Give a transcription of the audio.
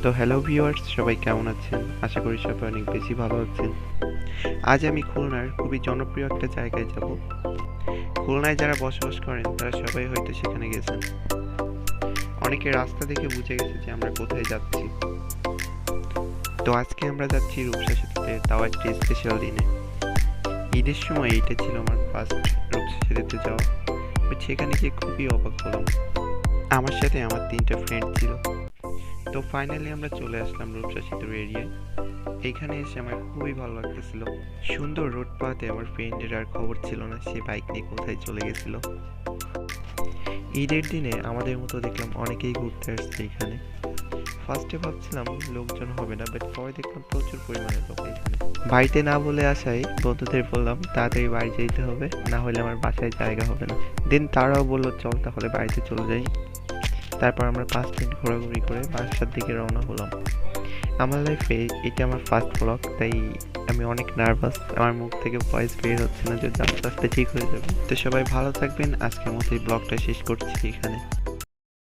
তো hello viewers, সবাই কেমন আছেন? আশা করি সবাই অনেক বেশি ভালো আছেন। আজ আমি খুলনার খুবই জনপ্রিয় একটা জায়গায় যাব। খুলনায় যারা বসবাস করেন তারা সবাই হয়তো সেখানে গেছেন। অনেকে রাস্তা দেখে বুঝে গেছে যে আমরা কোথায় যাচ্ছি। তো আজকে আমরা যাচ্ছি রূপসা সেতুতে, তাও একটা স্পেশাল দিনে। ঈদের সময় এইটা ছিল আমার ফার্স্ট রূপসা সেতুতে যাওয়া, বাট সেখানে গিয়ে খুবই অবাক হলাম। আমার সাথে আমার 3টা ফ্রেন্ড ছিল। তো ফাইনালি আমরা চলে আসলাম রূপসা সেতুর এরিয়ায়। এইখানে এসে আমার খুবই ভালো লাগতেছিল। সুন্দর রোড পাতে আমার ফ্রেন্ডের আর খবর ছিল না সে বাইক নিয়ে কোথায় চলে গেছিল। ঈদের দিনে আমাদের মতো দেখলাম অনেকেই ঘুরতে আসছে এখানে। ফার্স্টে ভাবছিলাম লোকজন হবে না, বাট পরে দেখলাম প্রচুর পরিমাণে লোক এখানে। বাড়িতে না বলে আসায় বন্ধুদের বললাম তাড়াতাড়ি বাড়ি যেতে হবে, না হলে আমার বাসায় জায়গা হবে না। দেন তারাও বললো চল তাহলে বাড়িতে চলে যাই। তারপর আমরা 5 মিনিট ঘোরাঘুরি করে বাসার দিকে রওনা হলাম। আমার লাইফে এটা আমার ফার্স্ট ব্লগ, তাই আমি অনেক নার্ভাস। আমার মুখ থেকে ভয়েস বের হচ্ছে না, যদি আস্তে আস্তে ঠিক হয়ে যাবে। তো সবাই ভালো থাকবেন। আজকের মতো এই ব্লগটা শেষ করছি এখানে।